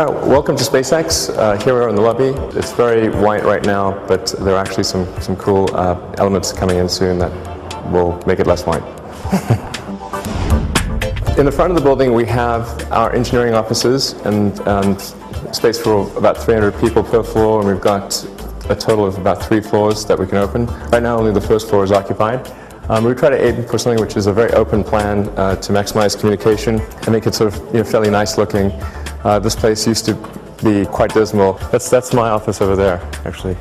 Hi, welcome to SpaceX. Here we are in the lobby. It's very white right now, but there are actually some cool elements coming in soon that will make it less white. In the front of the building we have our engineering offices and space for about 300 people per floor, and we've got a total of about 3 floors that we can open. Right now only the first floor is occupied. We try to aim for something which is a very open plan to maximize communication and make it sort of fairly nice looking. This place used to be quite dismal. That's my office over there, actually.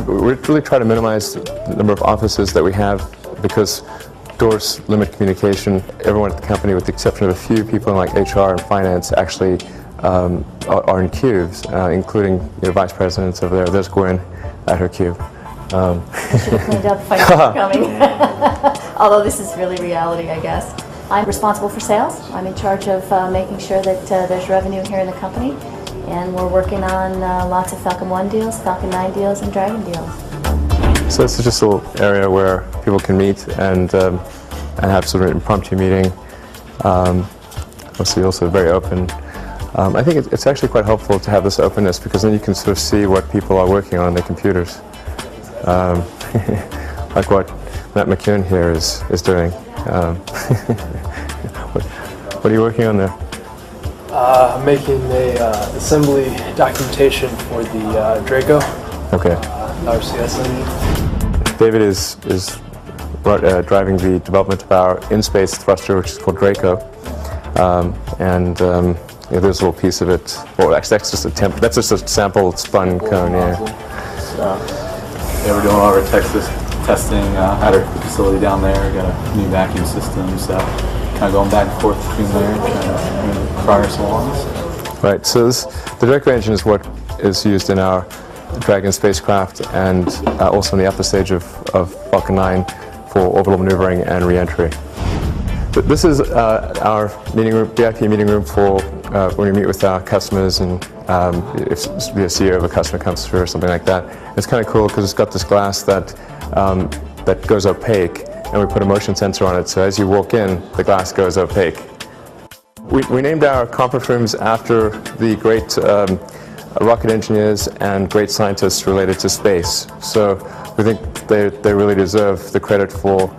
We really try to minimize the number of offices that we have because doors limit communication. Everyone at the company, with the exception of a few people in like HR and finance, actually are in cubes, including vice presidents over there. There's Gwen at her cube. I should have cleaned up if I knew coming. Although this is really reality, I guess. I'm responsible for sales. I'm in charge of making sure that there's revenue here in the company, and we're working on lots of Falcon 1 deals, Falcon 9 deals, and Dragon deals. So this is just a little area where people can meet and have sort of an impromptu meeting. Obviously also very open. I think it's actually quite helpful to have this openness because then you can sort of see what people are working on their computers. Like what Matt McCune here is doing. What are you working on there? I'm making a assembly documentation for the Draco. Okay. RCS engine. David is driving the development of our in-space thruster, which is called Draco, there's a little piece of it. Well, actually, that's just a sample spun cone. Yeah. We're doing all our testing at our facility down there. Got a new vacuum system, so kind of going back and forth between there and trying to progress along. Right, so the Draco engine is what is used in our Dragon spacecraft and also in the upper stage of Falcon 9 for orbital maneuvering and re-entry. This is our meeting room, VIP meeting room for when we meet with our customers, and if the CEO of a customer comes through or something like that. It's kind of cool because it's got this glass that goes opaque, and we put a motion sensor on it, so as you walk in, the glass goes opaque. We named our conference rooms after the great rocket engineers and great scientists related to space. So we think they really deserve the credit for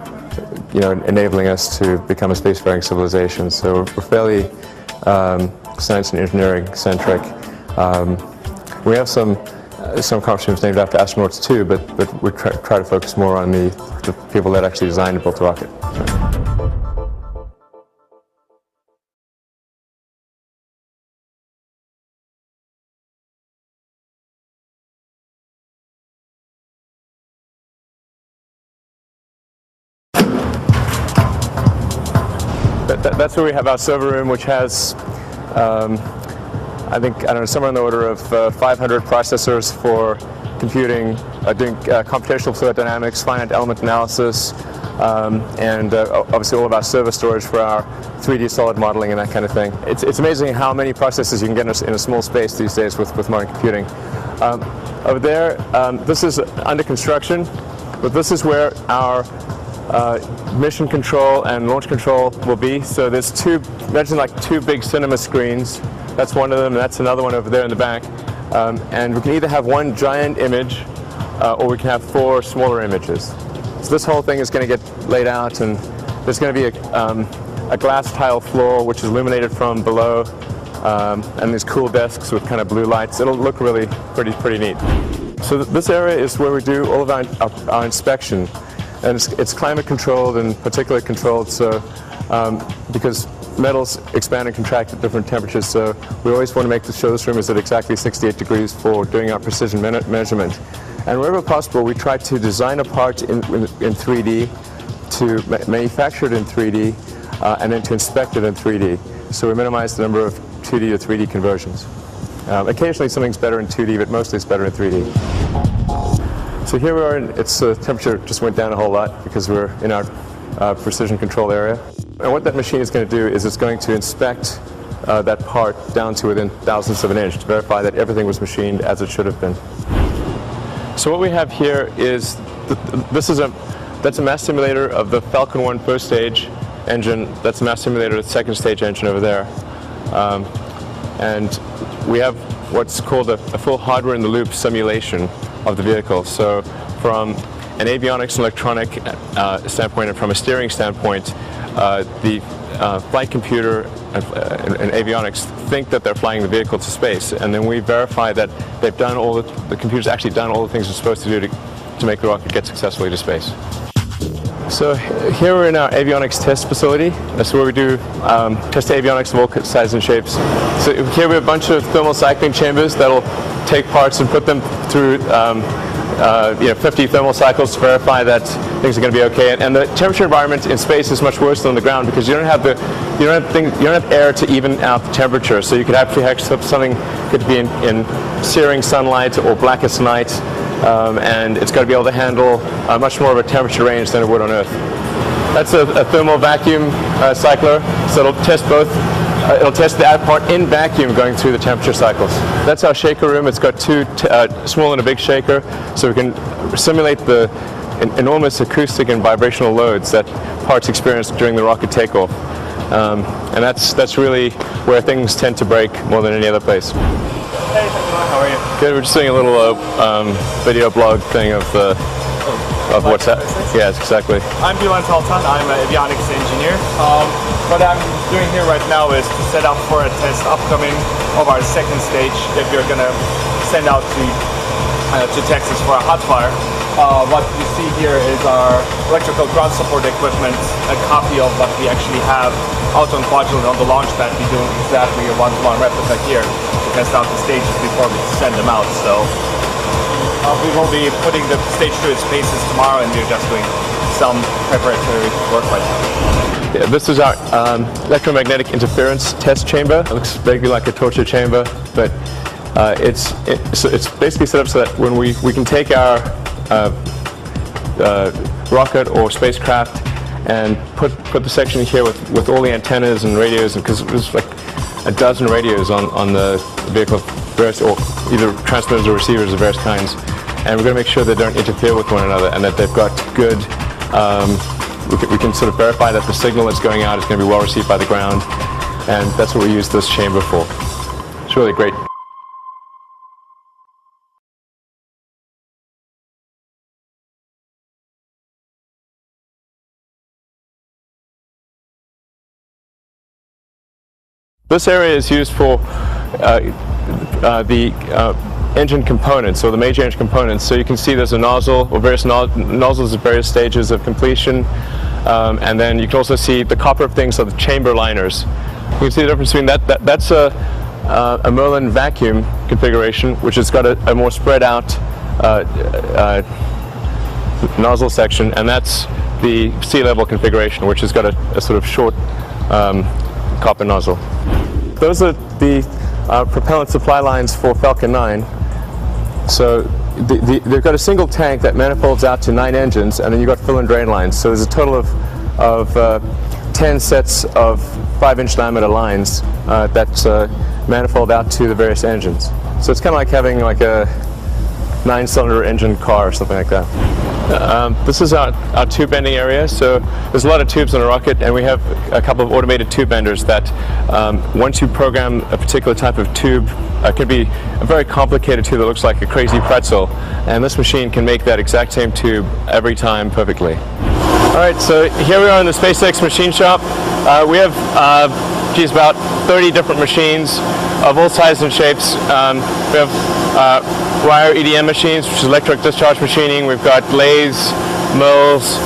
enabling us to become a spacefaring civilization. So we're fairly science and engineering centric. We have some conference rooms named after astronauts too, but we try to focus more on the people that actually designed and built the rocket. That's where we have our server room, which has I don't know, somewhere in the order of 500 processors for computing, doing computational fluid dynamics, finite element analysis, and obviously all of our server storage for our 3D solid modeling and that kind of thing. It's amazing how many processors you can get in a small space these days with modern computing. Over there, this is under construction, but this is where our mission control and launch control will be. So there's imagine like 2 big cinema screens. That's one of them, and that's another one over there in the back. And we can either have one giant image or we can have 4 smaller images. So this whole thing is going to get laid out, and there's going to be a glass tile floor which is illuminated from below, and these cool desks with kind of blue lights. It'll look really pretty neat. So this area is where we do all of our inspection, and it's climate controlled and particulate controlled, so because metals expand and contract at different temperatures, so we always want to make show this room is at exactly 68 degrees for doing our precision measurement. And wherever possible, we try to design a part in 3D, to manufacture it in 3D, and then to inspect it in 3D. So we minimize the number of 2D to 3D conversions. Occasionally something's better in 2D, but mostly it's better in 3D. So here we are, and the temperature just went down a whole lot because we're in our precision control area. And what that machine is going to do is it's going to inspect that part down to within thousandths of an inch to verify that everything was machined as it should have been. So what we have here is, that's a mass simulator of the Falcon 1 first stage engine. That's a mass simulator of the second stage engine over there. And we have what's called a full hardware-in-the-loop simulation of the vehicle. So from an avionics and electronic standpoint and from a steering standpoint, the flight computer and avionics think that they're flying the vehicle to space, and then we verify that they've done all the computer's actually done all the things it's supposed to do to make the rocket get successfully to space. So here we're in our avionics test facility. That's where we do test avionics of all sizes and shapes. So here we have a bunch of thermal cycling chambers that'll take parts and put them through 50 thermal cycles to verify that things are going to be okay. And the temperature environment in space is much worse than on the ground because you don't have air to even out the temperature. So you could actually have something could be in searing sunlight or blackest night. And it's got to be able to handle much more of a temperature range than it would on Earth. That's a thermal vacuum cycler, so it'll test both. It'll test the out part in vacuum going through the temperature cycles. That's our shaker room. It's got two small and a big shaker, so we can simulate the enormous acoustic and vibrational loads that parts experience during the rocket takeoff. And that's really where things tend to break more than any other place. Hey, how are you? Good. We're just doing a little video blog thing of what's that. Yes, exactly. I'm Dylan Talton. I'm an avionics engineer. What I'm doing here right now is to set up for a test upcoming of our second stage that we're going to send out to Texas for a hot fire. What you see here is our electrical ground support equipment, a copy of what we actually have out on Quadrant on the launch pad. We do exactly a one-to-one replica here to test out the stages before we send them out. So we will be putting the stage through its paces tomorrow, and we're just doing some preparatory work right now. Yeah, this is our electromagnetic interference test chamber. It looks vaguely like a torture chamber, but it's basically set up so that when we can take our rocket or spacecraft and put the section here with all the antennas and radios, because there's like a dozen radios on the vehicle, various, or either transmitters or receivers of various kinds, and we're going to make sure they don't interfere with one another and that they've got good. We can sort of verify that the signal that's going out is going to be well received by the ground, and that's what we use this chamber for. It's really great. This area is used for the engine components, or the major engine components. So you can see there's a nozzle, or various nozzles at various stages of completion, and then you can also see the copper things are the chamber liners. You can see the difference between that's a Merlin vacuum configuration, which has got a more spread out nozzle section, and that's the sea level configuration, which has got a sort of short copper nozzle. Those are the propellant supply lines for Falcon 9. So they've got a single tank that manifolds out to 9 engines, and then you've got fill and drain lines. So there's a total of 10 sets of 5-inch diameter lines that manifold out to the various engines. So it's kind of like having like a 9-cylinder engine car or something like that. This is our tube bending area. So there's a lot of tubes on a rocket, and we have a couple of automated tube benders that once you program a particular type of tube, it could be a very complicated tube that looks like a crazy pretzel, and this machine can make that exact same tube every time perfectly. All right, so here we are in the SpaceX machine shop. We have about 30 different machines of all sizes and shapes. We have wire EDM machines, which is electric discharge machining. We've got lathes, mills.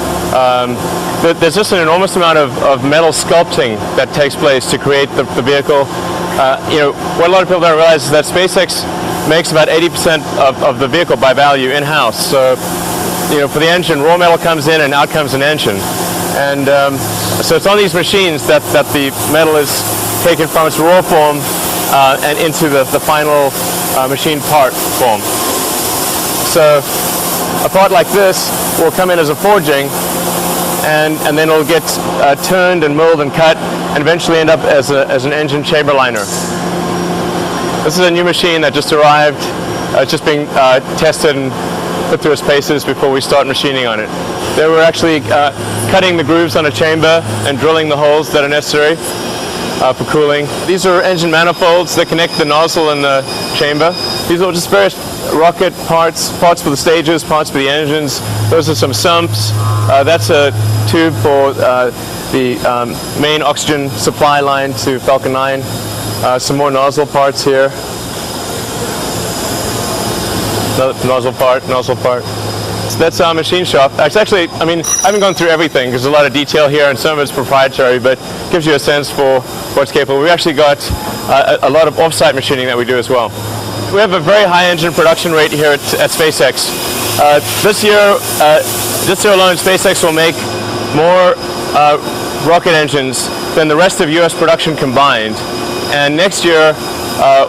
There's just an enormous amount of metal sculpting that takes place to create the vehicle. What a lot of people don't realize is that SpaceX makes about 80% of the vehicle by value in-house. So, for the engine, raw metal comes in and out comes an engine. And so it's on these machines that the metal is taken from its raw form and into the final machine part form. So a part like this will come in as a forging, and then it'll get turned and milled and cut, and eventually end up as an engine chamber liner. This is a new machine that just arrived. It's just being tested and put through its paces before we start machining on it. They were actually cutting the grooves on a chamber and drilling the holes that are necessary. for cooling. These are engine manifolds that connect the nozzle and the chamber. These are just various rocket parts for the stages, parts for the engines. Those are some sumps. That's a tube for the main oxygen supply line to Falcon 9. Some more nozzle parts here. Another nozzle part. So that's our machine shop. It's actually, I mean, I haven't gone through everything because there's a lot of detail here and some of it's proprietary, but it gives you a sense for what's capable. We've actually got a lot of off-site machining that we do as well. We have a very high engine production rate here at SpaceX. This year alone, SpaceX will make more rocket engines than the rest of U.S. production combined. And next year,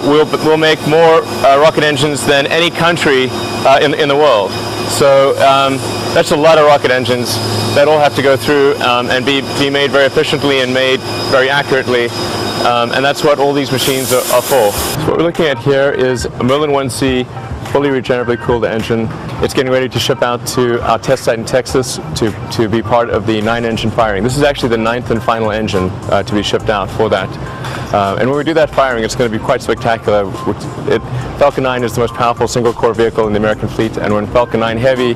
we'll make more rocket engines than any country in the world. So that's a lot of rocket engines that all have to go through and be made very efficiently and made very accurately. And that's what all these machines are for. So what we're looking at here is a Merlin 1C fully regeneratively cooled engine. It's getting ready to ship out to our test site in Texas to be part of the 9-engine firing. This is actually the 9th and final engine to be shipped out for that. And when we do that firing, it's going to be quite spectacular. Falcon 9 is the most powerful single-core vehicle in the American fleet, and when Falcon 9 Heavy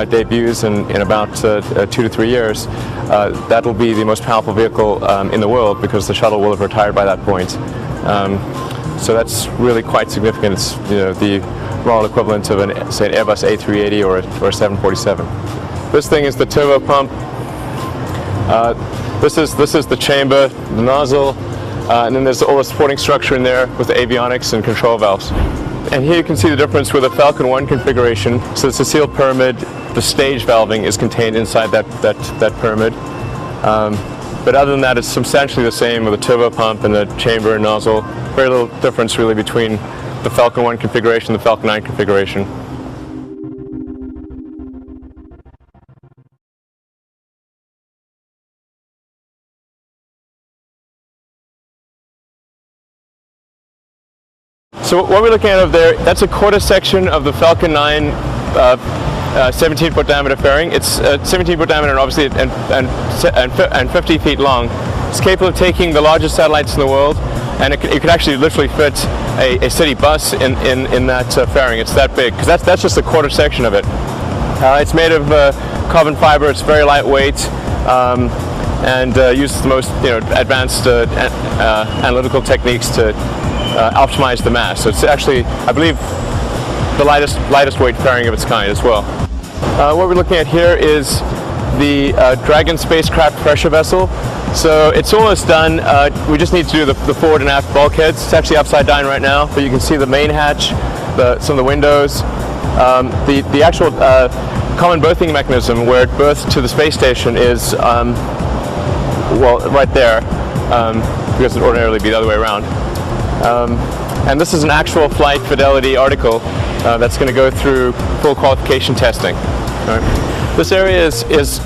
debuts in about 2 to 3 years, that will be the most powerful vehicle in the world because the shuttle will have retired by that point. So that's really quite significant. It's the raw equivalent of say an Airbus A380 or a 747. This thing is the turbo pump. This is the chamber, the nozzle. And then there's all the supporting structure in there with the avionics and control valves. And here you can see the difference with the Falcon 1 configuration. So it's a sealed pyramid. The stage valving is contained inside that pyramid. But other than that, it's substantially the same with the turbo pump and the chamber and nozzle. Very little difference really between the Falcon 1 configuration and the Falcon 9 configuration. So what we're looking at over there, that's a quarter section of the Falcon 9 17-foot diameter fairing. It's 17-foot diameter and obviously and 50 feet long. It's capable of taking the largest satellites in the world, and it could actually literally fit a city bus in that fairing. It's that big, because that's just a quarter section of it. It's made of carbon fiber. It's very lightweight. And uses the most advanced analytical techniques to optimize the mass. So it's actually, I believe, the lightest weight fairing of its kind as well. What we're looking at here is the Dragon spacecraft pressure vessel. So it's almost done. We just need to do the forward and aft bulkheads. It's actually upside down right now, but you can see the main hatch, some of the windows. The actual common berthing mechanism where it berths to the space station is well, right there, because it would ordinarily be the other way around. And this is an actual flight fidelity article that's going to go through full qualification testing. Right. This area is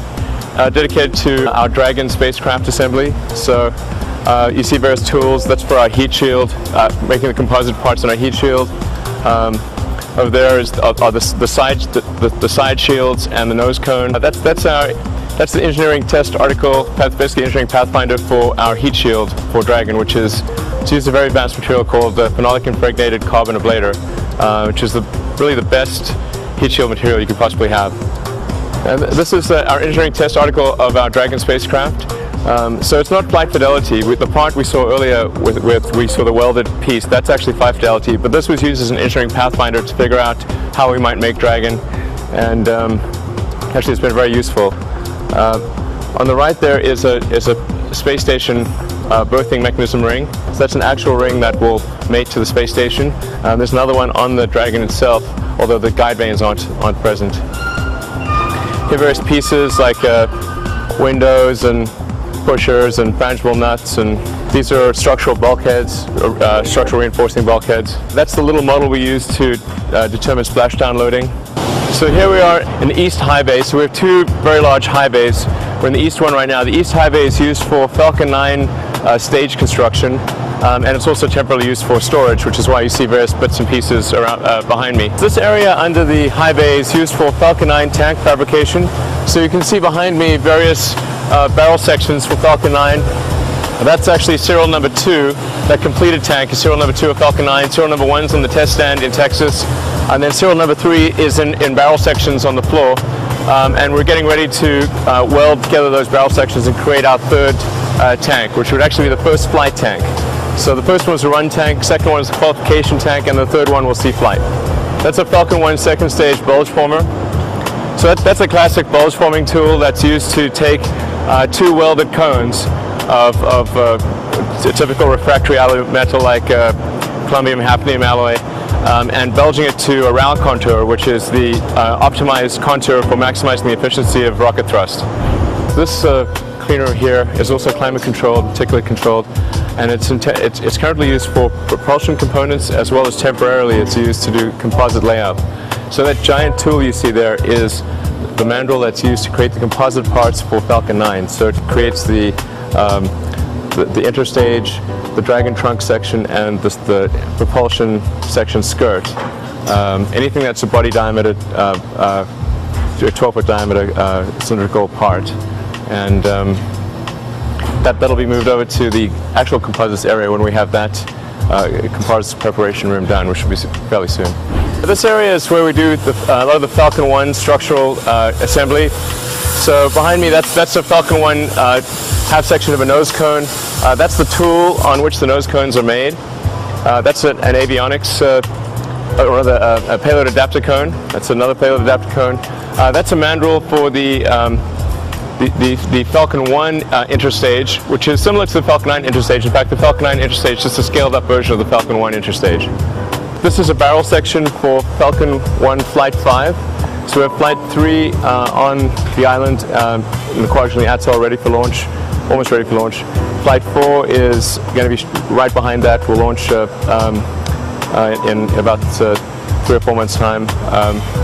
dedicated to our Dragon spacecraft assembly. So you see various tools. That's for our heat shield, making the composite parts on our heat shield. Over there are the side shields and the nose cone. That's the engineering test article, basically engineering pathfinder for our heat shield for Dragon, which is to use a very advanced material called the phenolic impregnated carbon ablator, which is really the best heat shield material you could possibly have. And this is our engineering test article of our Dragon spacecraft. So it's not flight fidelity. The part we saw earlier we saw the welded piece, that's actually flight fidelity, but this was used as an engineering pathfinder to figure out how we might make Dragon, and actually it's been very useful. On the right there is a space station berthing mechanism ring. So that's an actual ring that will mate to the space station. There's another one on the Dragon itself, although the guide vanes aren't present. Here are various pieces like windows and pushers and frangible nuts, and these are structural bulkheads, structural reinforcing bulkheads. That's the little model we use to determine splashdown loading. So here we are in the East High Bay. So we have two very large high bays. We're in the East one right now. The East High Bay is used for Falcon 9 stage construction, and it's also temporarily used for storage, which is why you see various bits and pieces around behind me. This area under the high bay is used for Falcon 9 tank fabrication. So you can see behind me various barrel sections for Falcon 9. That's actually serial number 2. That completed tank is serial number 2 of Falcon 9. Serial number 1 is on the test stand in Texas. And then serial number 3 is in barrel sections on the floor. And we're getting ready to weld together those barrel sections and create our third tank, which would actually be the first flight tank. So the first one was a run tank, second one is a qualification tank, and the third one will see flight. That's a Falcon 1 second stage bulge former. So that's a classic bulge forming tool that's used to take 2 welded cones of typical refractory alloy metal like chromium hafnium alloy and bulging it to a round contour, which is the optimized contour for maximizing the efficiency of rocket thrust. This cleaner here is also climate controlled, particularly controlled, and it's currently used for propulsion components as well as temporarily it's used to do composite layout. So that giant tool you see there is the mandrel that's used to create the composite parts for Falcon 9. So it creates the interstage, the Dragon trunk section, and the propulsion section skirt. Anything that's a body diameter, a 12-foot diameter cylindrical part. And that'll be moved over to the actual composites area when we have that composites preparation room done, which will be fairly soon. This area is where we do a lot of the Falcon 1 structural assembly. So behind me, that's a Falcon 1 half section of a nose cone. That's the tool on which the nose cones are made. That's an avionics, or rather a payload adapter cone. That's another payload adapter cone. That's a mandrel for the Falcon 1 interstage, which is similar to the Falcon 9 interstage. In fact, the Falcon 9 interstage is just a scaled up version of the Falcon 1 interstage. This is a barrel section for Falcon 1 Flight 5. So we have Flight 3 on the island in the Kwajalein Atoll, ready for launch, almost ready for launch. Flight 4 is going to be right behind that. We'll launch in about 3 or 4 months' time.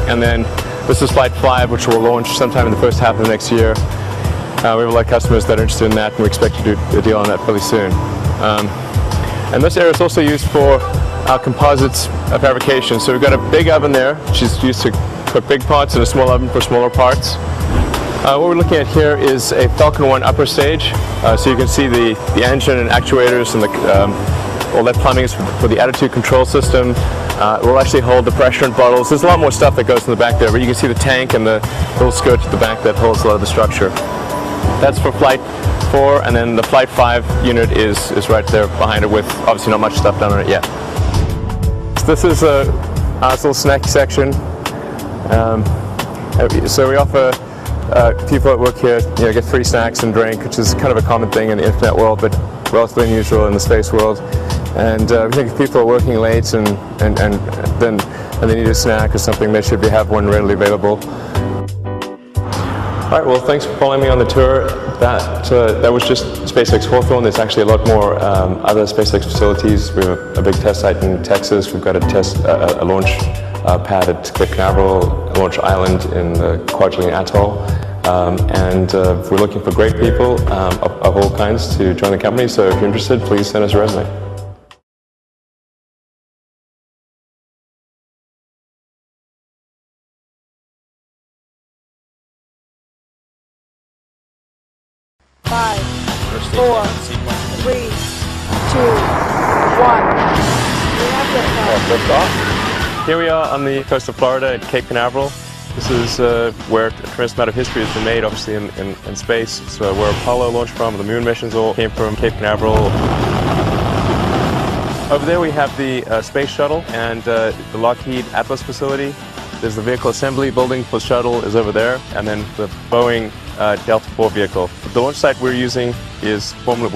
And then this is Flight 5, which will launch sometime in the first half of next year. We have a lot of customers that are interested in that, and we expect to do a deal on that fairly soon. And this area is also used for composites fabrication. So we've got a big oven there, which is used to put big parts in a small oven for smaller parts. What we're looking at here is a Falcon 1 upper stage. So you can see the engine and actuators and all that plumbing is for the attitude control system. It will actually hold the pressure bottles. There's a lot more stuff that goes in the back there, but you can see the tank and the little skirt at the back that holds a lot of the structure. That's for Flight 4, and then the Flight 5 unit is right there behind it with obviously not much stuff done on it yet. So this is a little snack section. So we offer people that work here, get free snacks and drink, which is kind of a common thing in the internet world, but relatively unusual in the space world. And we think if people are working late and they need a snack or something, they should have one readily available. All right, well, thanks for following me on the tour. That was just SpaceX Hawthorne. There's actually a lot more other SpaceX facilities. We have a big test site in Texas. We've got a launch pad at Cape Canaveral, a launch island in the Kwajalein Atoll. And we're looking for great people of all kinds to join the company. So if you're interested, please send us a resume. Five, 4, 3, 2, 1. We have liftoff. Here we are on the coast of Florida at Cape Canaveral. This is where a tremendous amount of history has been made, obviously, in space. It's where Apollo launched from, the moon missions all came from Cape Canaveral. Over there we have the space shuttle and the Lockheed Atlas facility. There's the vehicle assembly building for the shuttle is over there, and then the Boeing Delta IV vehicle. The launch site we're using was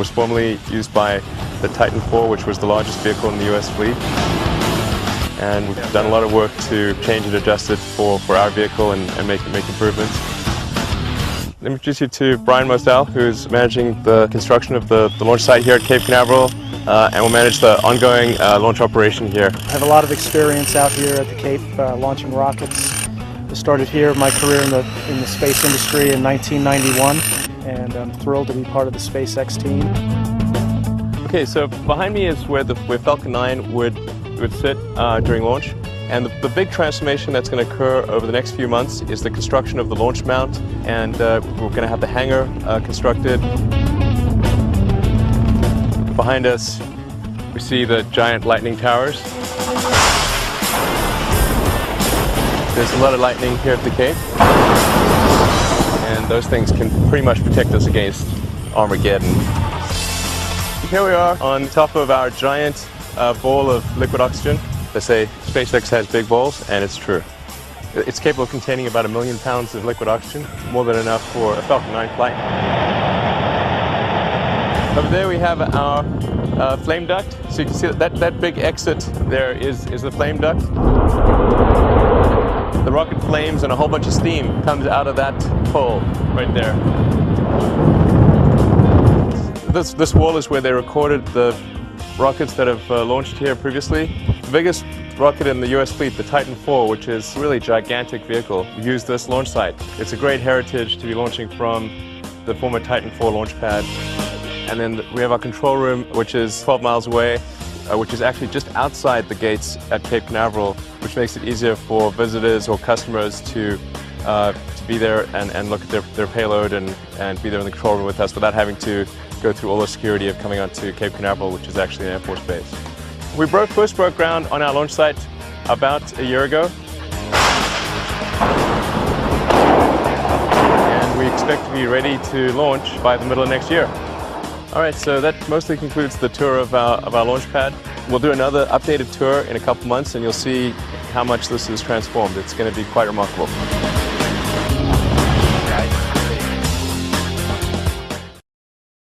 formerly used by the Titan IV, which was the largest vehicle in the US fleet. And we've done a lot of work to change and adjust it for our vehicle and make improvements. Let me introduce you to Brian Mosdell, who's managing the construction of the launch site here at Cape Canaveral, and will manage the ongoing launch operation here. I have a lot of experience out here at the Cape launching rockets. I started here my career in the space industry in 1991, and I'm thrilled to be part of the SpaceX team. Okay, so behind me is where Falcon 9 would sit during launch. And the big transformation that's going to occur over the next few months is the construction of the launch mount, and we're going to have the hangar constructed. Behind us, we see the giant lightning towers. There's a lot of lightning here at the Cape, and those things can pretty much protect us against Armageddon. Here we are on top of our giant ball of liquid oxygen. They say SpaceX has big balls, and it's true. It's capable of containing about 1 million pounds of liquid oxygen, more than enough for a Falcon 9 flight. Over there we have our flame duct. So you can see that big exit there is the flame duct. The rocket flames and a whole bunch of steam comes out of that hole right there. This wall is where they recorded the rockets that have launched here previously. The biggest rocket in the US fleet, the Titan IV, which is a really gigantic vehicle, used this launch site. It's a great heritage to be launching from the former Titan IV launch pad. And then we have our control room, which is 12 miles away, which is actually just outside the gates at Cape Canaveral, which makes it easier for visitors or customers to be there and look at their payload and be there in the control room with us without having to go through all the security of coming onto Cape Canaveral, which is actually an Air Force base. We first broke ground on our launch site about a year ago. And we expect to be ready to launch by the middle of next year. All right, so that mostly concludes the tour of our launch pad. We'll do another updated tour in a couple months, and you'll see how much this is transformed. It's going to be quite remarkable.